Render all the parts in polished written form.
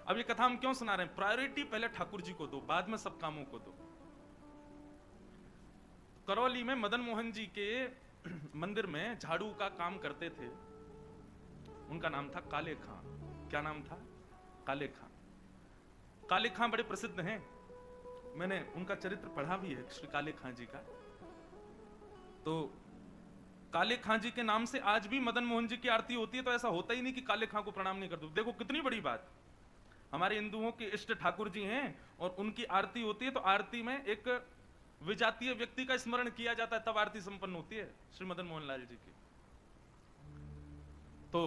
अब ये कथा हम क्यों सुना रहे हैं? प्रायोरिटी पहले ठाकुर जी को दो, बाद में सब कामों को दो। करौली में मदन मोहन जी के मंदिर में झाड़ू का काम करते थे, उनका नाम था काले खां। क्या नाम था? काले खां। काले खां बड़े प्रसिद्ध हैं, मैंने उनका चरित्र पढ़ा भी है, श्री काले खां जी का। तो काले खां जी के नाम से आज भी मदन मोहन जी की आरती होती है, तो ऐसा होता ही नहीं कि काले खां को प्रणाम नहीं करते। देखो कितनी बड़ी बात, हमारे हिंदुओं के इष्ट ठाकुर जी हैं और उनकी आरती होती है, तो आरती में एक विजातीय व्यक्ति का स्मरण किया जाता है, तब आरती संपन्न होती है श्री मदन मोहन लाल जी की। तो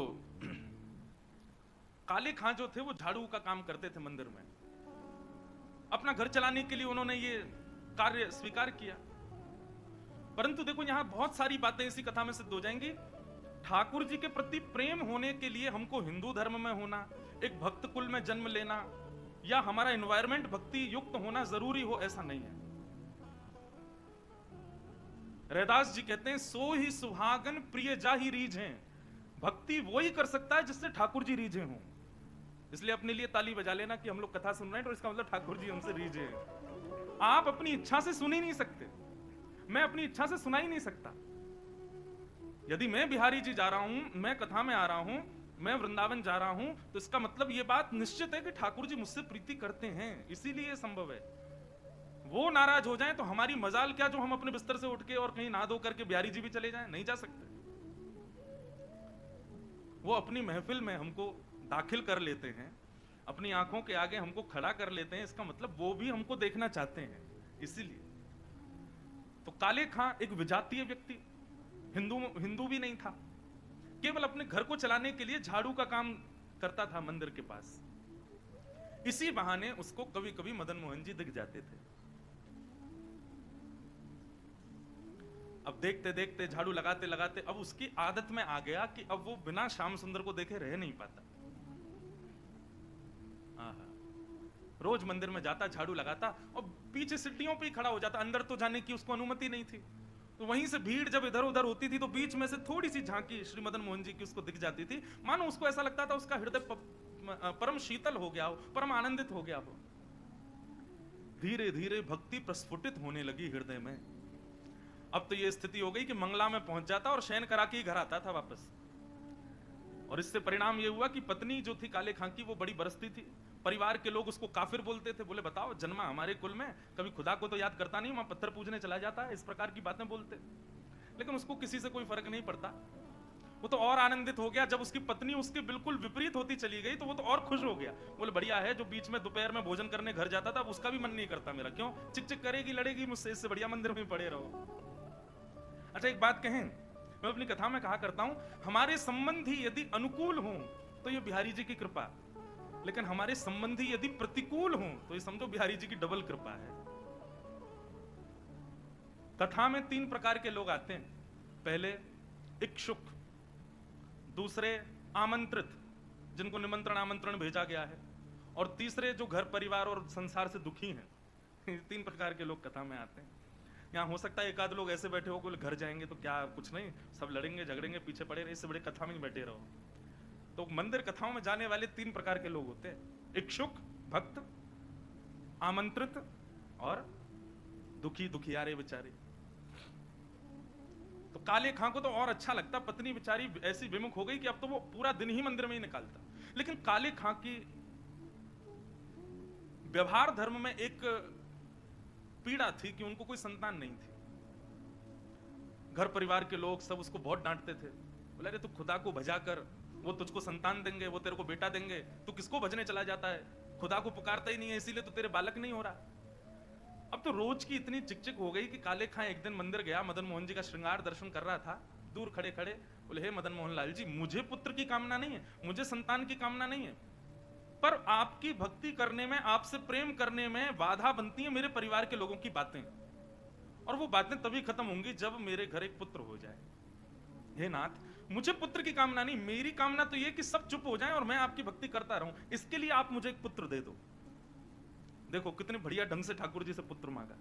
काले खां जो थे वो झाड़ू का काम करते थे मंदिर में, अपना घर चलाने के लिए उन्होंने ये कार्य स्वीकार किया। परंतु देखो यहां बहुत सारी बातें इसी कथा में सिद्ध हो जाएंगी। ठाकुर जी के प्रति प्रेम होने के लिए हमको हिंदू धर्म में होना, एक भक्त कुल में जन्म लेना, या हमारा एनवायरमेंट भक्ति युक्त होना जरूरी हो, ऐसा नहीं है। रैदास जी कहते हैं सो ही सुहागन प्रिय जाहि रीझें, भक्ति वो ही कर सकता है जिससे ठाकुर जी रीझे हों। इसलिए अपने लिए ताली बजा लेना कि हम लोग कथा सुन रहे हैं, तो इसका मतलब ठाकुर जी हमसे रीझे हैं। आप अपनी इच्छा से सुन ही नहीं सकते, मैं अपनी इच्छा से सुना ही नहीं सकता। यदि मैं बिहारी जी जा रहा हूं, मैं कथा में आ रहा हूं, मैं वृंदावन जा रहा हूं, तो इसका मतलब यह बात निश्चित है कि ठाकुर जी मुझसे प्रीति करते हैं, इसीलिए संभव है। वो नाराज हो जाएं तो हमारी मजाल क्या जो हम अपने बिस्तर से उठ के और कहीं नहा धो करके बिहारी जी भी चले जाएं? नहीं जा सकते। वो अपनी महफिल में हमको दाखिल कर लेते हैं, अपनी आंखों के आगे हमको खड़ा कर लेते हैं, इसका मतलब वो भी हमको देखना चाहते हैं, इसीलिए। तो काले खां एक विजातीय व्यक्ति, हिंदू भी नहीं था, केवल अपने घर को चलाने के लिए झाड़ू का काम करता था मंदिर के पास। इसी बहाने उसको कभी कभी मदन मोहन जी दिख जाते थे। अब देखते देखते झाड़ू लगाते लगाते अब उसकी आदत में आ गया कि अब वो बिना श्याम सुंदर को देखे रह नहीं पाता। रोज मंदिर में जाता, झाड़ू लगाता और पीछे सीढ़ियों पे ही खड़ा हो जाता, अंदर तो जाने की उसको अनुमति नहीं थी। तो वहीं से भीड़ जब इधर उधर होती थी तो बीच में से थोड़ी सी झांकी श्री मदन मोहन जी की उसको दिख जाती थी, मानो उसको ऐसा लगता था उसका हृदय परम शीतल हो गया हो, परम आनंदित हो गया हो। धीरे धीरे भक्ति प्रस्फुटित होने लगी हृदय में। अब तो यह स्थिति हो गई कि मंगला में पहुंच जाता और शयन करा के ही घर आता था वापस। और इससे परिणाम यह हुआ कि पत्नी जो थी काले खां की वो बड़ी बरसती थी, परिवार के लोग उसको काफिर बोलते थे, बोले बताओ जन्मा हमारे कुल में, कभी खुदा को तो याद करता नहीं, वहां पत्थर पूजने चला जाता है, इस प्रकार की बातें बोलते। लेकिन उसको किसी से कोई फर्क नहीं पड़ता, वो तो और आनंदित हो गया। जब उसकी पत्नी उसके बिल्कुल विपरीत होती चली गई तो वो तो और खुश हो गया, बोले बढ़िया है, जो बीच में दोपहर में भोजन करने घर जाता था उसका भी मन नहीं करता मेरा, क्यों चिक चिक करेगी, लड़ेगी मुझसे, इससे बढ़िया मंदिर में पड़े रहो। अच्छा एक बात कहें, मैं अपनी कथा में कहा करता हूं, हमारे संबंधी यदि अनुकूल हों तो ये बिहारी जी की कृपा, लेकिन हमारे संबंधी यदि प्रतिकूल हों तो ये समझो बिहारी जी की डबल कृपा है। कथा में 3 प्रकार के लोग आते हैं, पहले इच्छुक, दूसरे आमंत्रित जिनको निमंत्रण आमंत्रण भेजा गया है, और तीसरे जो घर परिवार और संसार से दुखी हैं। 3 प्रकार के लोग कथा में आते हैं। यहाँ हो सकता है एक आध लोग ऐसे बैठे हो कि घर जाएंगे तो क्या कुछ नहीं, सब लड़ेंगे झगड़ेंगे पीछे पड़े रहे, इससे बड़े कथा में ही बैठे रहो। तो मंदिर कथाओं में जाने वाले 3 प्रकार के लोग होते हैं, इच्छुक, भक्त, आमंत्रित और दुखी दुखियारे बेचारे। तो काले खां को तो और अच्छा लगता, पत्नी बेचारी ऐसी विमुख हो गई कि अब तो वो पूरा दिन ही मंदिर में ही निकालता। लेकिन काले खां की व्यवहार धर्म में एक पीड़ा थी कि उनको कोई संतान नहीं थी। घर परिवार के लोग सब उसको बहुत डांटते थे, बोले अरे तू खुदा को भजा कर, वो तुझको संतान देंगे, वो तेरे को बेटा देंगे, तू किसको भजने चला जाता है, खुदा को पुकारता ही नहीं है, इसीलिए तो तेरे बालक नहीं हो रहा। अब तो रोज की इतनी चिकचिक हो गई कि काले खां एक दिन मंदिर गया, मदन मोहन जी का श्रृंगार दर्शन कर रहा था, दूर खड़े खड़े बोले हे मदन मोहन लाल जी, मुझे पुत्र की कामना नहीं है, मुझे संतान की कामना नहीं है, पर आपकी भक्ति करने में, आपसे प्रेम करने में बाधा बनती है मेरे परिवार के लोगों की बातें, और वो बातें तभी खत्म होंगी जब मेरे घर एक पुत्र हो जाए। हे नाथ, मुझे पुत्र की कामना नहीं, मेरी कामना तो ये कि सब चुप हो जाएं और मैं आपकी भक्ति करता रहूं, इसके लिए आप मुझे एक पुत्र दे दो। देखो कितने बढ़िया ढंग से ठाकुर जी से पुत्र मांगा,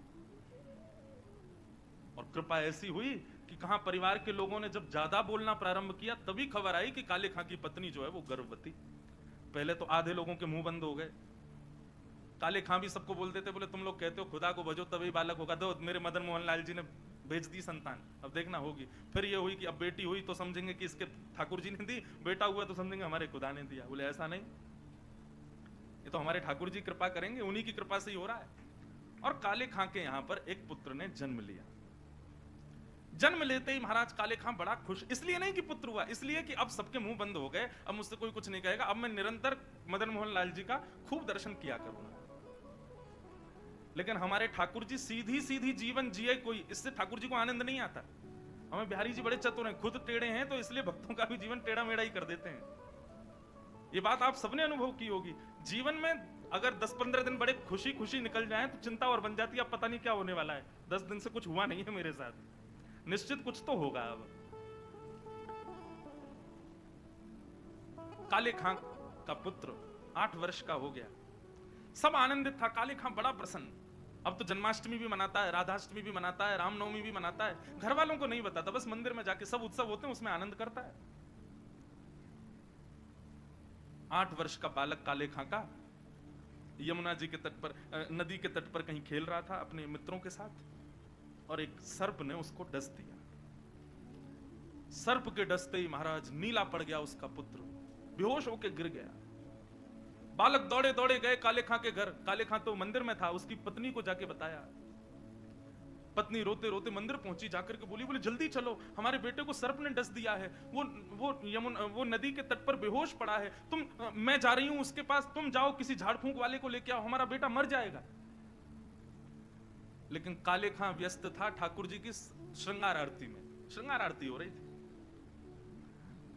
और कृपा ऐसी हुई कि कहां परिवार के लोगों ने जब ज्यादा बोलना प्रारंभ किया तभी खबर आई कि काले खां की पत्नी जो है वो गर्भवती। पहले तो आधे लोगों के मुंह बंद हो गए। काले खां भी सबको बोलते थे, बोले तुम लोग कहते हो खुदा को भजो तभी बालक होगा, दो मेरे मदन मोहन लाल जी ने भेज दी संतान, अब देखना होगी। फिर ये हुई कि अब बेटी हुई तो समझेंगे कि इसके ठाकुर जी ने दी, बेटा हुआ तो समझेंगे हमारे खुदा ने दिया। बोले ऐसा नहीं, ये तो हमारे ठाकुर जी कृपा करेंगे, उन्हीं की कृपा से ही हो रहा है। और काले खां के यहां पर एक पुत्र ने जन्म लिया। जन्म लेते ही महाराज काले खां बड़ा खुश, इसलिए नहीं कि पुत्र हुआ, इसलिए कि अब सबके मुंह बंद हो गए, अब मुझसे कोई कुछ नहीं कहेगा, अब मैं निरंतर मदन मोहन लाल जी का खूब दर्शन किया करूंगा। लेकिन हमारे ठाकुर जी सीधी सीधी जीवन जिए कोई, इससे ठाकुर जी को आनंद नहीं आता। हमें बिहारी जी बड़े चतुर हैं, खुद टेढ़े हैं तो इसलिए भक्तों का भी जीवन टेढ़ा मेढ़ा ही कर देते हैं। ये बात आप सबने अनुभव की होगी। जीवन में अगर 10-15 दिन बड़े खुशी खुशी निकल जाएं तो चिंता और बन जाती है, अब पता नहीं क्या होने वाला है, 10 दिन से कुछ हुआ नहीं है मेरे साथ, निश्चित कुछ तो होगा। अब काले खां का पुत्र 8 वर्ष का हो गया, सब आनंदित था, काले खां बड़ा प्रसन्न। अब तो जन्माष्टमी भी मनाता है, राधाष्टमी भी मनाता है, रामनवमी भी मनाता है, घर वालों को नहीं बताता, बस मंदिर में जाके सब उत्सव होते हैं उसमें आनंद करता है। 8 वर्ष का बालक काले खां का यमुना जी के तट पर, नदी के तट पर कहीं खेल रहा था अपने मित्रों के साथ, और एक सर्प ने उसको डस दिया। सर्प के डसते ही महाराज नीला पड़ गया उसका पुत्र, बेहोश होकर गिर गया। बालक दौड़े दौड़े गए काले खां के घर, काले खां तो मंदिर में था, उसकी पत्नी को जाके बताया। पत्नी रोते रोते मंदिर पहुंची, जाकर के बोली जल्दी चलो, हमारे बेटे को सर्प ने डस दिया है, वो नदी के तट पर बेहोश पड़ा है, मैं जा रही हूं उसके पास, तुम जाओ किसी झाड़ फूंक वाले को लेके आओ, हमारा बेटा मर जाएगा। लेकिन काले खां व्यस्त था ठाकुर जी की श्रृंगार आरती में, श्रृंगार आरती हो रही थी।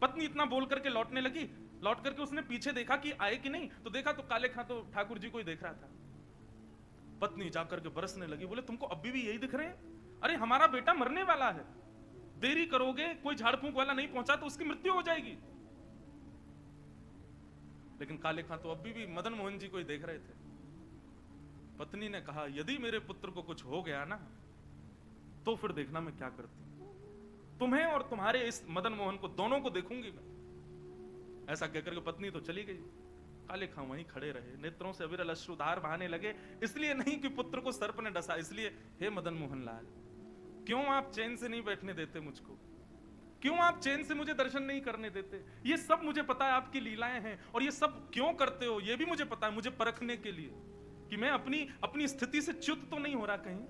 पत्नी इतना बोल करके लौटने लगी, लौट करके उसने पीछे देखा कि आए कि नहीं, तो देखा तो काले खां तो ठाकुर जी को ही देख रहा था। पत्नी जाकर के बरसने लगी, बोले तुमको अभी भी यही दिख रहे हैं? अरे हमारा बेटा मरने वाला है, देरी करोगे, कोई झाड़ फूंक वाला नहीं पहुंचा तो उसकी मृत्यु हो जाएगी। लेकिन काले खां तो अभी भी मदन मोहन जी को ही देख रहे थे। पत्नी ने कहा यदि मेरे पुत्र को कुछ हो गया ना तो फिर देखना मैं क्या करती हूं, तुम्हें और तुम्हारे इस मदन मोहन को दोनों को देखूंगी मैं। ऐसा कहकर के पत्नी तो चली गई, काले खां वहीं खड़े रहे, नेत्रों से अविरल अश्रुधार बहाने लगे। इसलिए नहीं कि पुत्र को सर्प ने डसा, इसलिए हे मदन मोहन लाल, क्यों आप चैन से नहीं बैठने देते मुझको, क्यों आप चैन से मुझे दर्शन नहीं करने देते? ये सब मुझे पता है आपकी लीलाएं हैं, और ये सब क्यों करते हो ये भी मुझे पता है, मुझे परखने के लिए कि मैं अपनी स्थिति से च्युत तो नहीं हो रहा कहीं।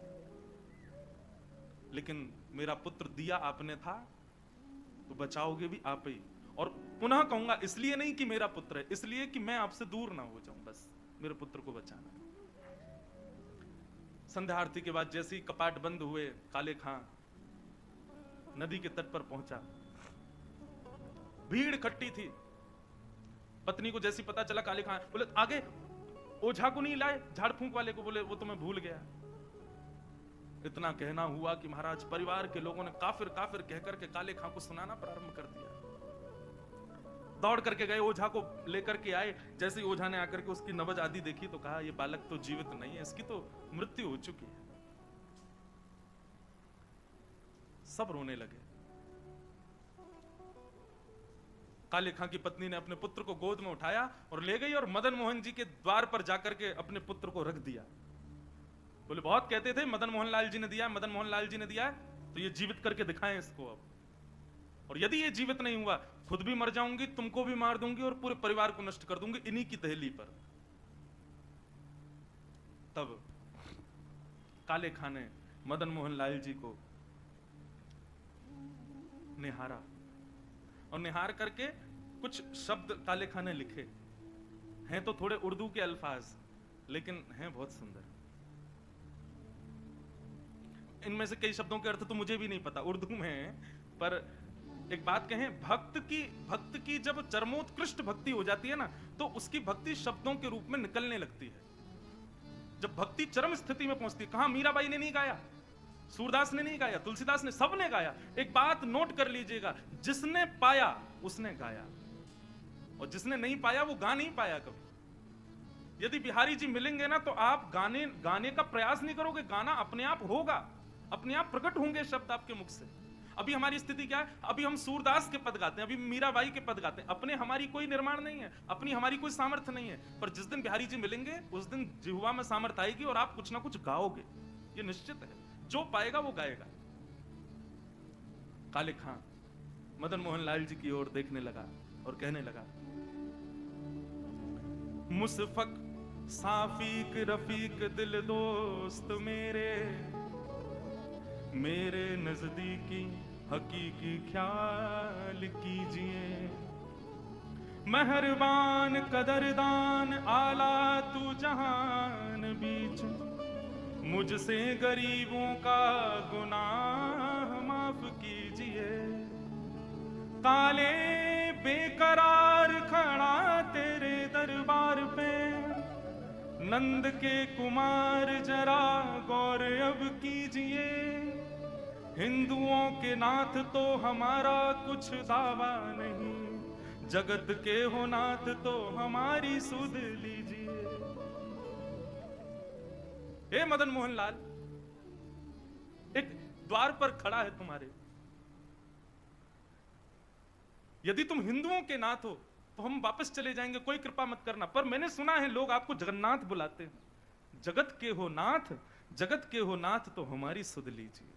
लेकिन मेरा पुत्र दिया आपने था तो बचाओगे भी आप ही, और पुनः कहूंगा इसलिए नहीं कि मेरा पुत्र है, इसलिए कि मैं आपसे दूर ना हो जाऊं, बस मेरे पुत्र को बचाना। संध्या आरती के बाद जैसे ही कपाट बंद हुए, काले खां नदी के तट पर पहुंचा। भीड़ इकट्ठी थी। पत्नी को जैसी पता चला, काले खां बोले आगे ओझा को नहीं लाए, झाड़ फूंक वाले को, बोले वो तो मैं भूल गया। इतना कहना हुआ कि महाराज परिवार के लोगों ने काफिर काफिर कहकर के काले खां को सुनाना प्रारंभ कर दिया। दौड़ करके गए, ओझा को लेकर के आए। जैसे ही ओझा ने आकर के उसकी नबज आदि देखी तो कहा ये बालक तो जीवित नहीं है, इसकी तो मृत्यु हो चुकी है। सब रोने लगे। काले खां की पत्नी ने अपने पुत्र को गोद में उठाया और ले गई और मदन मोहन जी के द्वार पर जाकर के अपने पुत्र को रख दिया। बोले बहुत कहते थे मदन मोहन लाल जी ने दिया, मदन मोहन लाल जी ने दिया, तो ये जीवित करके दिखाएं इसको अब, और यदि ये जीवित नहीं हुआ खुद भी मर जाऊंगी, तुमको भी मार दूंगी और पूरे परिवार को नष्ट कर दूंगी इन्हीं की दहली पर। तब काले खां ने मदन मोहन लाल जी को निहारा, और निहार करके कुछ शब्द काले खां ने लिखे हैं, तो थोड़े उर्दू के अल्फाज, लेकिन हैं बहुत सुंदर। इनमें से कई शब्दों के अर्थ तो मुझे भी नहीं पता, उर्दू में है, पर एक बात कहें, भक्त की जब चरमोत्कृष्ट भक्ति हो जाती है ना, तो उसकी भक्ति शब्दों के रूप में निकलने लगती है। जब भक्ति चरम स्थिति में पहुंचती है, कहां मीराबाई ने नहीं गाया, सूरदास ने नहीं गाया, तुलसीदास ने, सबने गाया। एक बात नोट कर लीजिएगा, जिसने पाया उसने गाया, और जिसने नहीं पाया वो गा नहीं पाया कभी। यदि बिहारी जी मिलेंगे ना तो आप गाने का प्रयास नहीं करोगे, गाना अपने आप होगा, अपने आप प्रकट होंगे शब्द आपके मुख से। अभी हमारी स्थिति क्या है? अभी हम सूरदास के पद गाते हैं, अभी मीराबाई के पद गाते हैं, अपने हमारी कोई निर्माण नहीं है, अपनी हमारी कोई सामर्थ्य नहीं है। पर जिस दिन बिहारी जी मिलेंगे उस दिन जिह्वा में सामर्थ्य आएगी और आप कुछ ना कुछ गाओगे, ये निश्चित है। जो पाएगा वो गाएगा। काले खां मदन मोहन लाल जी की ओर देखने लगा और कहने लगा, मुसफक साफीक रफीक दिल दोस्त मेरे नजदीकी हकीकी ख्याल कीजिए, मेहरबान कदरदान आला तू जहान बीच, मुझसे गरीबों का गुनाह माफ कीजिए। काले बेकरार खड़ा तेरे दरबार पे, नंद के कुमार जरा गौर अब कीजिए, हिंदुओं के नाथ तो हमारा कुछ दावा नहीं, जगत के हो नाथ तो हमारी सुध लीजिए। हे मदन मोहन लाल, एक द्वार पर खड़ा है तुम्हारे, यदि तुम हिंदुओं के नाथ हो तो हम वापस चले जाएंगे, कोई कृपा मत करना। पर मैंने सुना है लोग आपको जगन्नाथ बुलाते हैं, जगत के हो नाथ, जगत के हो नाथ तो हमारी सुध लीजिए।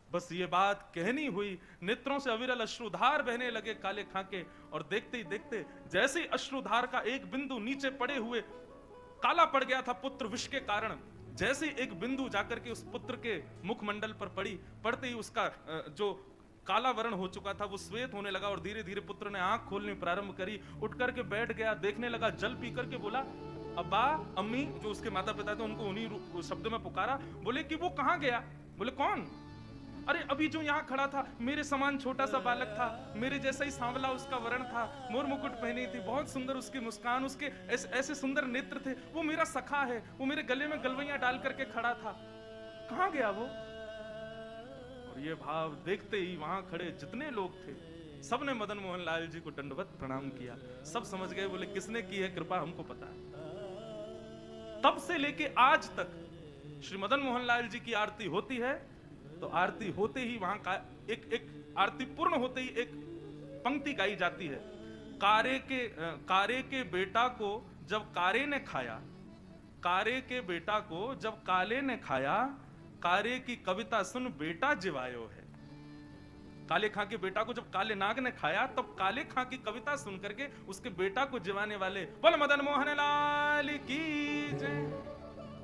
बस ये बात कहनी हुई, नेत्रों से अविरल अश्रुधार बहने लगे काले खां के, और देखते ही देखते जैसे ही अश्रुधार का एक बिंदु नीचे पड़े हुए काला पड़ गया था पुत्र विष के कारण, जैसे ही एक बिंदु जाकर के उस पुत्र के मुखमंडल पर पड़ी, पड़ते ही उसका जो काला वर्ण हो चुका था वो श्वेत होने लगा, और धीरे धीरे पुत्र ने आंख खोलनी प्रारंभ करी, उठ करके बैठ गया, देखने लगा, जल पी करके बोला, अब्बा अम्मी, जो उसके माता पिता थे उनको उन्हीं शब्द में पुकारा, बोले कि वो कहां गया? बोले कौन? अरे अभी जो यहाँ खड़ा था, मेरे समान छोटा सा बालक था, मेरे जैसा ही सांवला उसका वर्ण था, मोर मुकुट पहनी थी, बहुत सुंदर उसकी मुस्कान, उसके ऐसे सुंदर नेत्र थे, वो मेरा सखा है, वो मेरे गले में गलवैया डाल करके खड़ा था, कहां गया वो? और ये भाव देखते ही वहां खड़े जितने लोग थे सबने मदन मोहन लाल जी को दंडवत प्रणाम किया। सब समझ गए, बोले किसने की है कृपा हमको पता है। तब से लेके आज तक श्री मदन मोहन लाल जी की आरती होती है तो आरती होते ही वहां का एक आरती पूर्ण होते ही एक पंक्ति गाई जाती है, कारे के बेटा को जब कारे ने खाया, कारे के बेटा को जब काले ने खाया, कारे की कविता सुन बेटा जिवायो है। काले खां के बेटा को जब काले नाग ने खाया तब काले खां की कविता सुन करके उसके बेटा को जिवाने वाले बोल मदन मोहन लाल की जय।